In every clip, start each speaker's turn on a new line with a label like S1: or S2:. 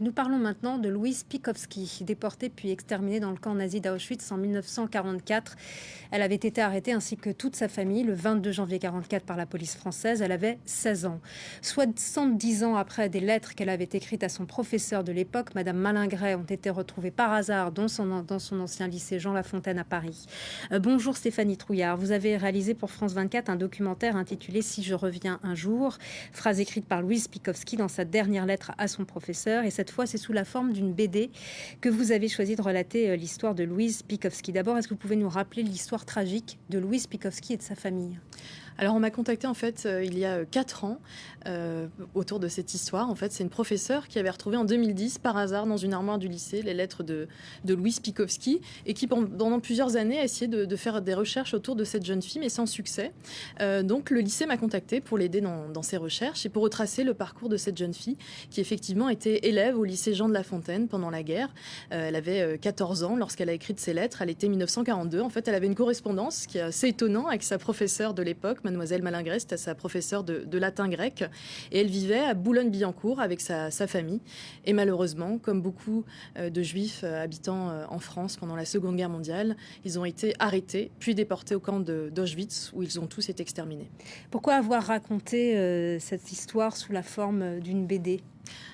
S1: Nous parlons maintenant de Louise Pikowski, déportée puis exterminée dans le camp nazi d'Auschwitz en 1944. Elle avait été arrêtée ainsi que toute sa famille le 22 janvier 1944 par la police française. Elle avait 16 ans. 70 ans après, des lettres qu'elle avait écrites à son professeur de l'époque, Madame Malingret, ont été retrouvées par hasard dans son ancien lycée Jean Lafontaine à Paris. Bonjour Stéphanie Trouillard, vous avez réalisé pour France 24 un documentaire intitulé « Si je reviens un jour », phrase écrite par Louise Pikowski dans sa dernière lettre à son professeur. Et cette fois, c'est sous la forme d'une BD que vous avez choisi de relater l'histoire de Louise Pikowski. D'abord, est-ce que vous pouvez nous rappeler l'histoire tragique de Louise Pikowski et de sa famille ?
S2: Alors, on m'a contacté en fait il y a 4 ans autour de cette histoire. En fait, c'est une professeure qui avait retrouvé en 2010 par hasard dans une armoire du lycée les lettres de Louise Pikowski et qui pendant plusieurs années a essayé de faire des recherches autour de cette jeune fille, mais sans succès. Donc, le lycée m'a contacté pour l'aider dans ses recherches et pour retracer le parcours de cette jeune fille qui effectivement était élève au lycée Jean de La Fontaine pendant la guerre. Elle avait 14 ans lorsqu'elle a écrit ces lettres. Elle était 1942. En fait, elle avait une correspondance qui est assez étonnante avec sa professeure de l'époque, Mademoiselle Malingret, c'était sa professeure de latin grec. Et elle vivait à Boulogne-Billancourt avec sa famille. Et malheureusement, comme beaucoup de juifs habitant en France pendant la Seconde Guerre mondiale, ils ont été arrêtés, puis déportés au camp d'Auschwitz, où ils ont tous été exterminés.
S1: Pourquoi avoir raconté cette histoire sous la forme d'une BD ?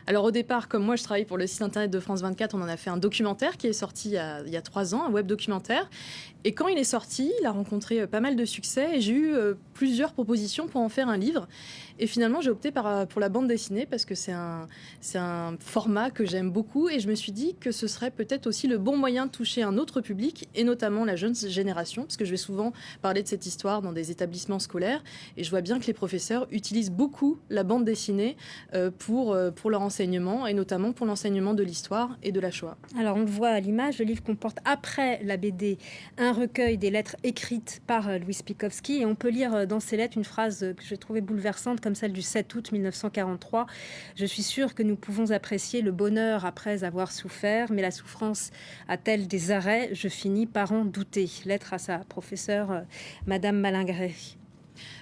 S2: Alors au départ, comme moi je travaille pour le site internet de France 24, on en a fait un documentaire qui est sorti il y a 3 ans, un web documentaire. Et quand il est sorti, il a rencontré pas mal de succès et j'ai eu plusieurs propositions pour en faire un livre. Et finalement, j'ai opté pour la bande dessinée parce que c'est un format que j'aime beaucoup et je me suis dit que ce serait peut-être aussi le bon moyen de toucher un autre public et notamment la jeune génération parce que je vais souvent parler de cette histoire dans des établissements scolaires et je vois bien que les professeurs utilisent beaucoup la bande dessinée pour leur enseignement et notamment pour l'enseignement de l'histoire et de la Shoah.
S1: Alors on le voit à l'image, le livre comporte après la BD un recueil des lettres écrites par Louise Pikowski et on peut lire dans ces lettres une phrase que j'ai trouvée bouleversante comme celle du 7 août 1943. Je suis sûre que nous pouvons apprécier le bonheur après avoir souffert, mais la souffrance a-t-elle des arrêts ? Je finis par en douter. Lettre à sa professeure, Madame Malingret.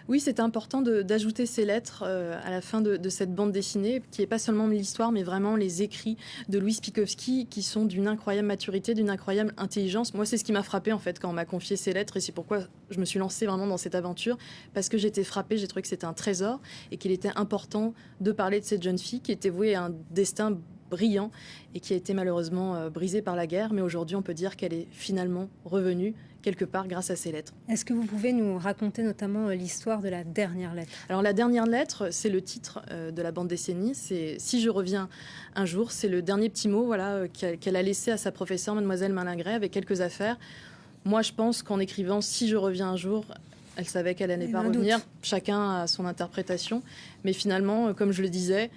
S2: Oui, c'est important d'ajouter ces lettres à la fin de cette bande dessinée, qui n'est pas seulement l'histoire, mais vraiment les écrits de Louise Pikowski, qui sont d'une incroyable maturité, d'une incroyable intelligence. Moi, c'est ce qui m'a frappée, en fait, quand on m'a confié ces lettres, et c'est pourquoi je me suis lancée vraiment dans cette aventure, parce que j'étais frappée, j'ai trouvé que c'était un trésor, et qu'il était important de parler de cette jeune fille qui était vouée à un destin brillant, et qui a été malheureusement brisée par la guerre, mais aujourd'hui, on peut dire qu'elle est finalement revenue quelque part grâce à ces lettres.
S1: Est-ce que vous pouvez nous raconter notamment l'histoire de la dernière lettre ?
S2: Alors la dernière lettre, c'est le titre de la bande dessinée, c'est « Si je reviens un jour », c'est le dernier petit mot qu'elle a laissé à sa professeure, Mademoiselle Malingret, avec quelques affaires. Moi, je pense qu'en écrivant « Si je reviens un jour », elle savait qu'elle n'allait pas revenir. Chacun a son interprétation. Mais finalement, comme je le disais,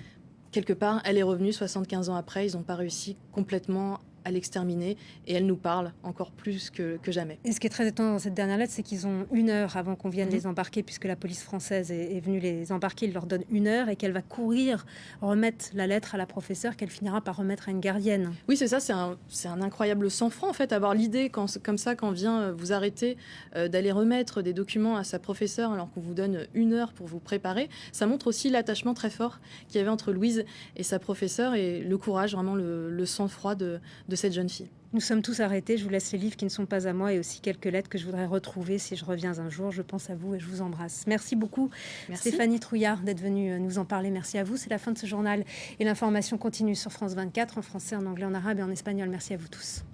S2: quelque part, elle est revenue 75 ans après. Ils n'ont pas réussi complètement à l'exterminer et elle nous parle encore plus que jamais.
S1: Et ce qui est très étonnant dans cette dernière lettre, c'est qu'ils ont 1 heure avant qu'on vienne les embarquer, puisque la police française est venue les embarquer, il leur donne 1 heure et qu'elle va courir remettre la lettre à la professeure qu'elle finira par remettre à une gardienne.
S2: Oui, c'est ça, c'est un incroyable sang-froid en fait, avoir l'idée comme ça quand vient vous arrêter d'aller remettre des documents à sa professeure alors qu'on vous donne 1 heure pour vous préparer. Ça montre aussi l'attachement très fort qu'il y avait entre Louise et sa professeure et le courage, vraiment le sang-froid de cette jeune fille.
S1: Nous sommes tous arrêtés. Je vous laisse les livres qui ne sont pas à moi et aussi quelques lettres que je voudrais retrouver si je reviens un jour. Je pense à vous et je vous embrasse. Merci beaucoup, Stéphanie Trouillard, d'être venue nous en parler. Merci à vous. C'est la fin de ce journal et l'information continue sur France 24 en français, en anglais, en arabe et en espagnol. Merci à vous tous.